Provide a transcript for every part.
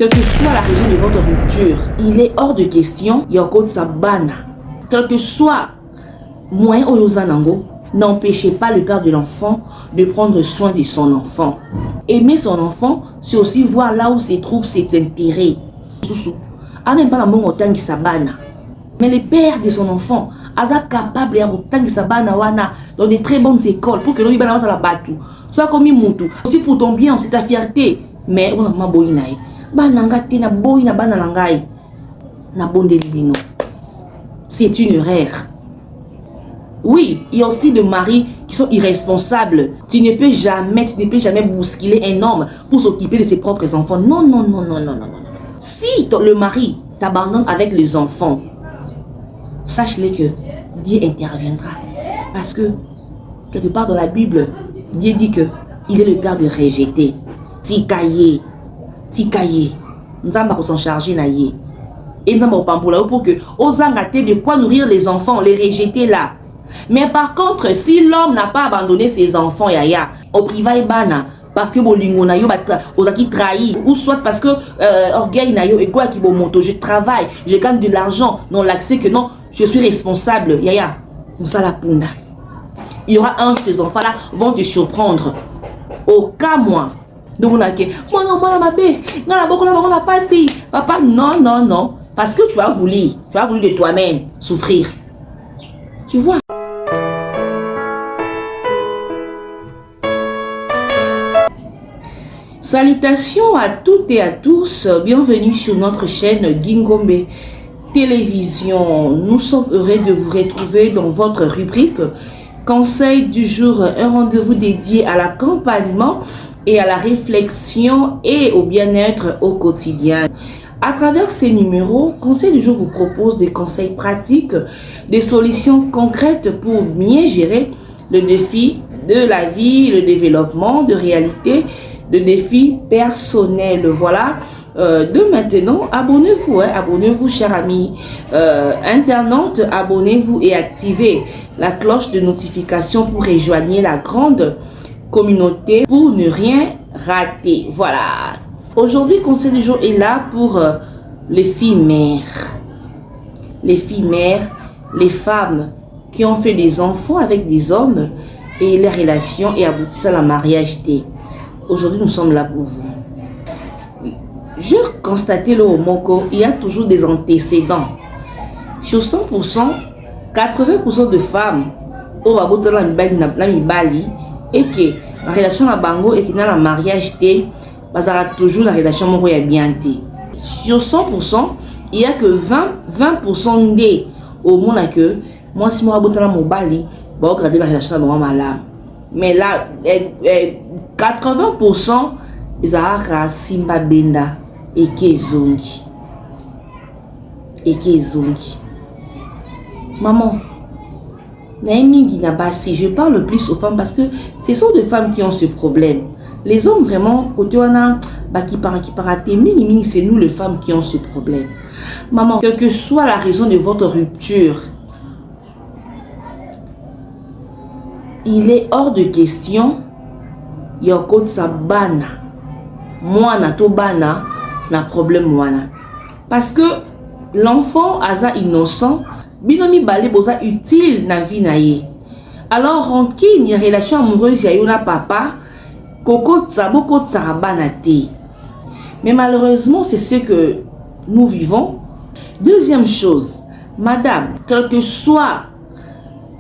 Quelle que soit la raison de votre rupture, il est hors de question, Yoko Tsabana. Quel que soit moyen Oyozanango, n'empêchez pas le père de l'enfant de prendre soin de son enfant. Aimer son enfant, c'est aussi voir là où se trouve ses intérêts. Mais le père de son enfant, est capable de dans de très bonnes écoles pour que l'on ait la batou. Soit comme Moutou, aussi pour ton bien, c'est ta fierté. Mais on a ma boinaï. C'est une erreur. Oui, il y a aussi des maris qui sont irresponsables. Tu ne peux jamais bousculer un homme pour s'occuper de ses propres enfants. Non, non, non, non, non, non, non. Si le mari t'abandonne avec les enfants, sache-le que Dieu interviendra. Parce que, quelque part dans la Bible, Dieu dit que il est le père de rejeter. Tikaye. Nous allons s'en charger. Et nous allons pour que, aux engatés de quoi nourrir les enfants, les rejeter là. Mais par contre, si l'homme n'a pas abandonné ses enfants, yaya, au privé bana, parce que bolingo na yo ozaki trahi, ou soit parce que orgueil na yo et quoi qui bo moto, je travaille, je gagne de l'argent, non l'accès que non, je suis responsable, yaya, la punda. Il y aura un de tes enfants là vont te surprendre. Au cas moi, donc on a que moi non moi ma bé, on a pas si papa non non non, parce que tu as voulu de toi-même souffrir. Tu vois. Salutations à toutes et à tous, bienvenue sur notre chaîne Gingombe Télévision. Nous sommes heureux de vous retrouver dans votre rubrique Conseil du jour, un rendez-vous dédié à l'accompagnement et à la réflexion et au bien-être au quotidien. À travers ces numéros, Conseil du jour vous propose des conseils pratiques, des solutions concrètes pour mieux gérer le défi de la vie, le développement de réalité, le défi personnel. Voilà. De maintenant, abonnez-vous, abonnez-vous, chers amis internautes, abonnez-vous et activez la cloche de notification pour rejoindre la grande communauté pour ne rien rater. Voilà. Aujourd'hui, Conseil du jour est là pour les filles mères. Les filles mères, les femmes qui ont fait des enfants avec des hommes et les relations et aboutissent à la mariage. Aujourd'hui, nous sommes là pour vous. Je constatais le Moko, il y a toujours des antécédents. Sur 100%, 80% de femmes au Babota la Bali et que la relation à Bango et qui n'a la mariage bazara toujours la relation moko ya bien té. Sur 100%, il y a que 20% des au monde que moi si moi Babota la Mobali, ba regarder la relation à Bango malam. Mais là 80% ils ont simba benda et kezongi. Maman, je parle plus aux femmes parce que ce sont des femmes qui ont ce problème. Les hommes vraiment, côté c'est nous les femmes qui ont ce problème. Maman, quelle que soit la raison de votre rupture, il est hors de question Yoko Tsabana. Moi na to bana na problème wana. Parce que l'enfant asa innocent, binomi balé boza utile na vie na ye. Alors rancune ni relation amoureuse ya yona papa koko tsaboko tsabana te. Mais malheureusement, c'est ce que nous vivons. Deuxième chose, madame, quel que soit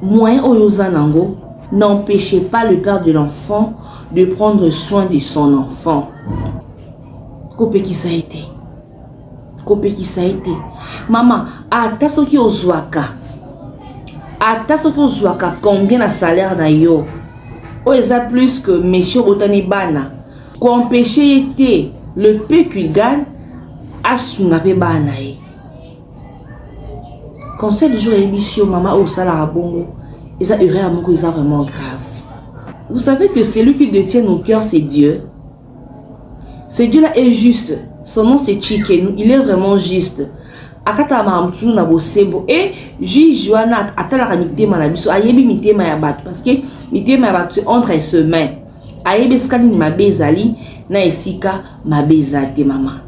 moyen oyozanango, n'empêchez pas le père de l'enfant de prendre soin de son enfant. Kopé qui ça a été. Maman, atasoki ozwaka. Combien de salaire na yo? O eza plus que monsieur botani bana. Ko empêcher été le peu qu'il gagne asunga pe bana e. Conseil du jour émission maman au salaire bongo. Eza erreur moko eza vraiment grave. Vous savez que celui qui détient nos cœurs, c'est Dieu. Ce Dieu-là est juste. Son nom, c'est Chikenu. Il est vraiment juste. Akata mamtu na bosebo. Et Joana atala mitema na biso. Ayebi mitema ya batu. Parce que mitema ya batu entre ses mains. Ayebi skali ni mabezali. Na esika mabezate mama.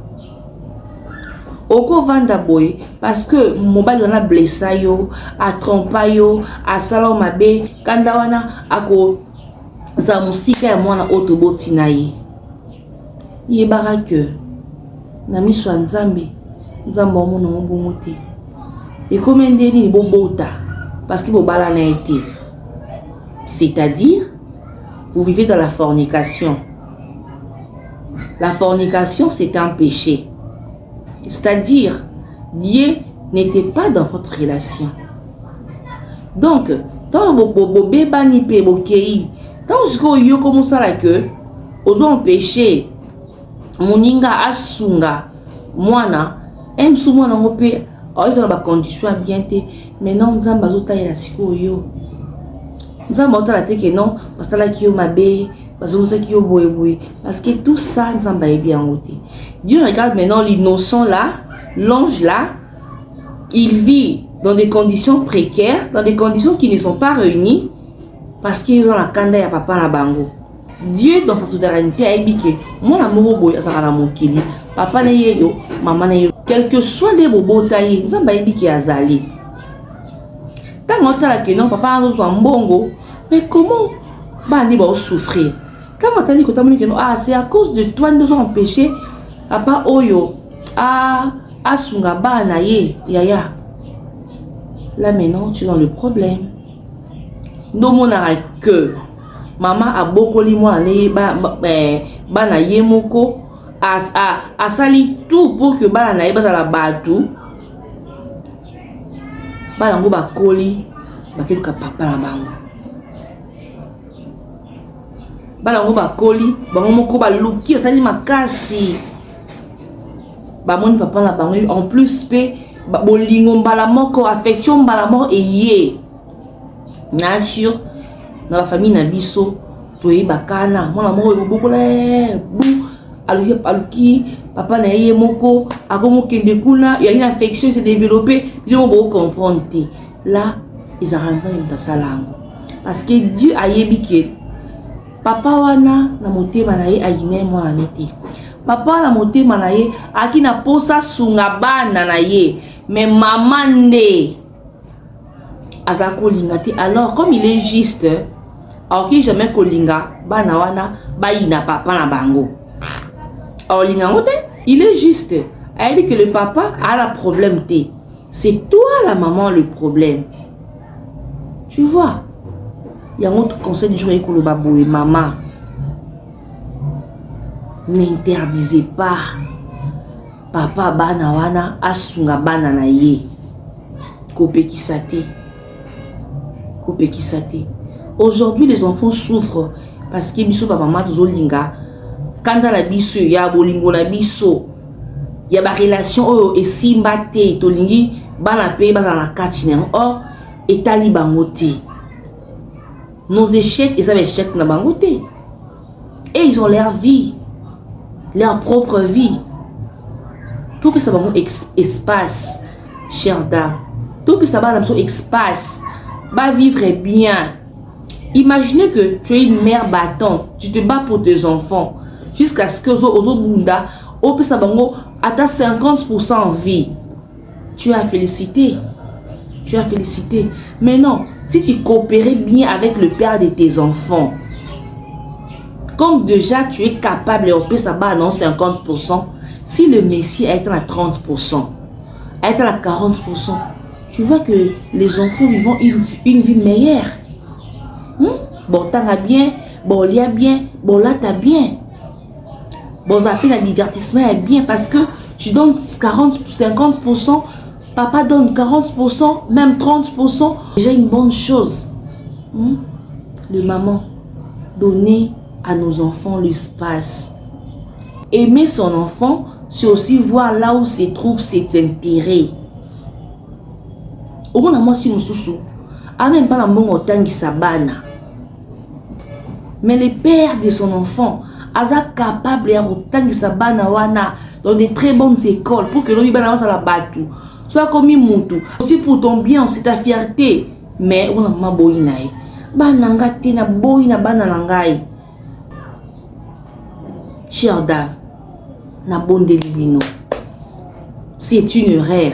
oko vanda boy parce que mobile wana blessa yo, a trompa yo, a sala mabe, kanda wana ako za musika ya mwana otoboti na ye. Yebara que na miso ya Nzambe, Nzambe omona ngobongo te. Et comme ndeni bobota parce que bobala na été. C'est-à-dire vous vivez dans la fornication. La fornication, c'est un péché. C'est-à-dire, Dieu n'était pas dans votre relation. Donc, quand vous bébani pe bokei, quand vous comme ça là que, vous avez péché, moninga asunga, moana, emsu moana ngope, il faut la condition bien te, mais non, nous avons besoin de la siko yo. Nous avons besoin de que non, parce que là qui yo mabe, parce que tout ça, nous avons bien ôté. Dieu regarde maintenant l'innocent là, l'ange là, il vit dans des conditions précaires, dans des conditions qui ne sont pas réunies, parce qu'ils ont la kanda ya papa na bango. Dieu, dans sa souveraineté, a dit que moi, l'amour boy, ça va mon kili, papa na yo, maman na yo, quel que soit les bobos taillés, nous avons dit qu'il y a zali. Tant qu'on a que non, papa na zo mbongo, mais comment bah ni va souffrir? Quand on t'a dit que c'est à cause de toi nous avons empêché papa oyo a sunga ba na ye yaya. Là maintenant tu es dans le problème. Non mon que maman a beaucoup li moi ba na ye moko a sali tout pour que ba na ye ba la batu ba ngo ba koli ba ke ka papa na bango. Balango ba koli bango moko ba luki sali makasi ba moni papa na bango en plus pe bolingo mbala moko affection mbala moko eye na sûr dans la famille na biso to e bakana mona moko bokola bu aluki papa na ye moko akomo kende kuna il y a une affection s'est développée ils vont beaucoup comprendre là ils arrêtent de salango parce que Dieu a yebi que papa wana na motema na ye ayine mwana nete. Papa na motema na ye aki na posa sunga bana na ye. Mais maman nde azako linga te. Alors comme il est juste, alors qu'il jamais kolinga bana wana bayina papa na bango. Alors linga ngote, il est juste. Elle dit que le papa a le problème te. C'est toi la maman le problème. Tu vois? Il y a un autre conseil du jour et maman, n'interdisez pas papa bana wana asunga bana na ye kope kisate. Aujourd'hui les enfants souffrent parce que biso ba maman tozolinga kanda la biso ya bolingo na biso ya ba relation oyo esimba te tolingi bana pe baza na kati na or etali bango te. Nos échecs, ils avaient échecs na bangoté. Et ils ont leur vie, leur propre vie. Tout peut savoir espace, chère dame. Tout peut savoir dans son espace. Va vivre bien. Imaginez que tu es une mère battante. Tu te bats pour tes enfants. Jusqu'à ce que Ozo Bunda, au peut savoir atteint 50% en vie. Tu as félicité. Mais non. Si tu coopérais bien avec le père de tes enfants, comme déjà tu es capable de opérer ça bas non 50%, si le Messie est à 30%, est à 40%, tu vois que les enfants vivent une vie meilleure. Bon, t'as bien, bon, il y a bien, bon, là, t'as bien. Bon, ça le divertissement est bien parce que tu donnes 40-50%. Papa donne 40%, même 30%. Déjà une bonne chose. Le maman, donner à nos enfants l'espace. Aimer son enfant, c'est aussi voir là où se trouve ses intérêts. Au moins, moi, si nous soussou, même pas la mongo tangi sabana. Mais le père de son enfant, asa capable de tangi sabana wana dans de très bonnes écoles pour que l'on y balance à la batou. Soit comme Moutou, aussi pour ton bien, c'est ta fierté. Mais on a ma boinaï. Bananga tena boina banalangai. Chère dame, na bonde libino. c'est une erreur.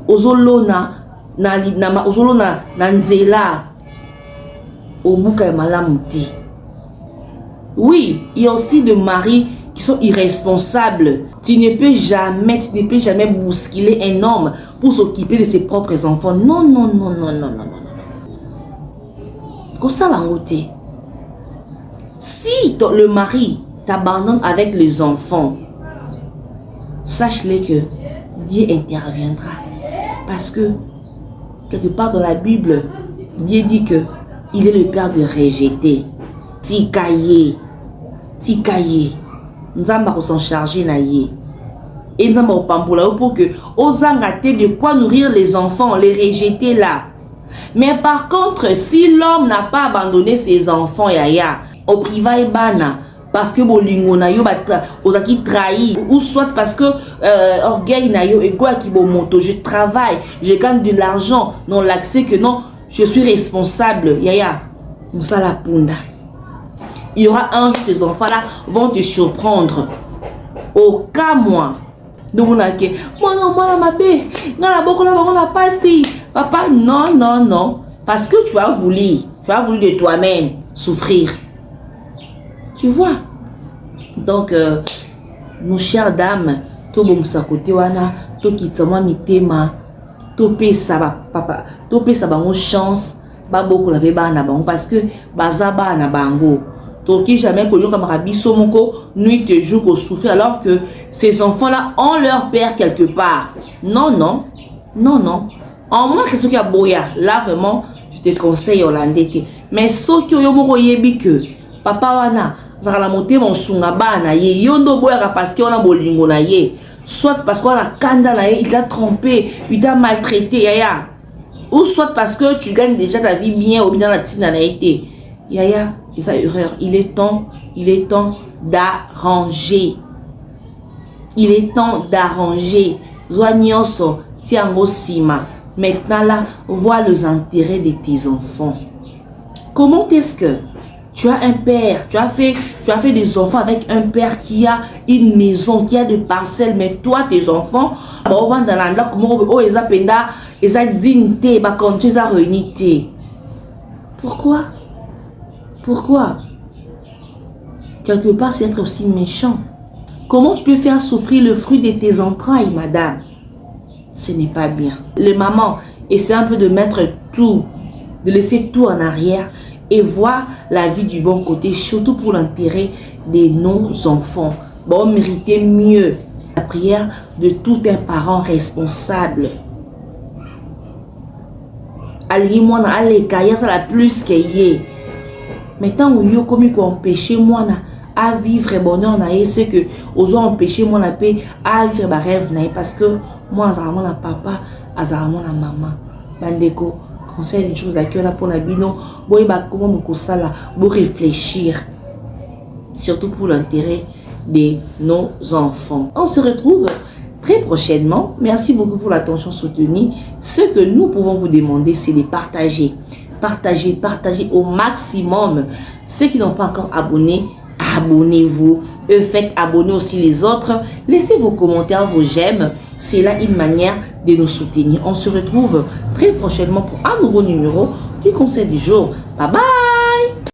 Ozolona nanzela obuka malamuti. Oui, il y a aussi des maris qui sont irresponsables. Tu ne peux jamais bousculer un homme pour s'occuper de ses propres enfants. Non, non, non, non, non, non, non. Comme ça, l'angoté. Si le mari t'abandonne avec les enfants, sache-le que Dieu interviendra. Parce que, quelque part dans la Bible, Dieu dit que il est le père de rejeter. Tikaye. Nzamba s'en charger na ye. Et Nzamba opambola pour que ozangate de quoi nourrir les enfants, les rejeter là. Mais par contre, si l'homme n'a pas abandonné ses enfants, yaya, au privé bana, parce que bolingo na yo ozaki trahi, ou soit parce que orgueil na yo ego akibo moto, je travaille, je gagne de l'argent, non l'accès que non, je suis responsable, yaya, musala punda. Il y aura un jour, tes enfants là vont te surprendre. Au cas moi, donc on a que moi ma bé, papa, non, non, non, parce que tu as voulu de toi-même souffrir. Tu vois? Donc, nos chères dames, to bon sa côté wana, to kitama mitema, to pe sa papa, to pe sa bango chance, ba beaucoup la beba na bango parce que bazaba na bango. Toki jamais connu comme Rabbi Somoko, nuit et jour qu'on souffre alors que ces enfants-là ont leur père quelque part. Non, non, non, non. En moins que ce qui a boya, là vraiment, je te conseille hollandais. Mais ce qui ont yebi que papa wana, ça la monter mon sungaba na ye, yondo boya parce qu'on a bolingo na ye, soit parce qu'on a kanda na ye, il t'a trompé, il t'a maltraité, yaya. Ou soit parce que tu gagnes déjà ta vie bien ou bien la tina na été. Yaya, c'est ça erreur. Il est temps d'arranger. Il est temps d'arranger. Zoanyoso, tiango sima. Maintenant là, vois les intérêts de tes enfants. Comment est-ce que tu as un père, tu as fait des enfants avec un père qui a une maison, qui a des parcelles, mais toi, tes enfants, pourquoi? Pourquoi? Quelque part, c'est être aussi méchant. Comment tu peux faire souffrir le fruit de tes entrailles, madame? Ce n'est pas bien. Les mamans essaient un peu de mettre tout, de laisser tout en arrière et voir la vie du bon côté, surtout pour l'intérêt de nos enfants. Bon, méritez mieux. La prière de tout un parent responsable. Allez-moi dans les cahiers, ça la plus qu'il y ait. Maintenant, où yo comme empêcher moi à vivre bonheur naïe, c'est que aux empêcher moi la paix à vivre ma rêve naïe parce que moi azaramo na papa, azaramo na maman. Bandeko, conseil une chose à qui on a pour la bino, boy ba comment me sala, bo réfléchir, surtout pour l'intérêt de nos enfants. On se retrouve très prochainement. Merci beaucoup pour l'attention soutenue. Ce que nous pouvons vous demander, c'est de partager. Partagez au maximum. Ceux qui n'ont pas encore abonné, abonnez-vous. Faites abonner aussi les autres. Laissez vos commentaires, vos j'aime. C'est là une manière de nous soutenir. On se retrouve très prochainement pour un nouveau numéro du Conseil du jour. Bye bye.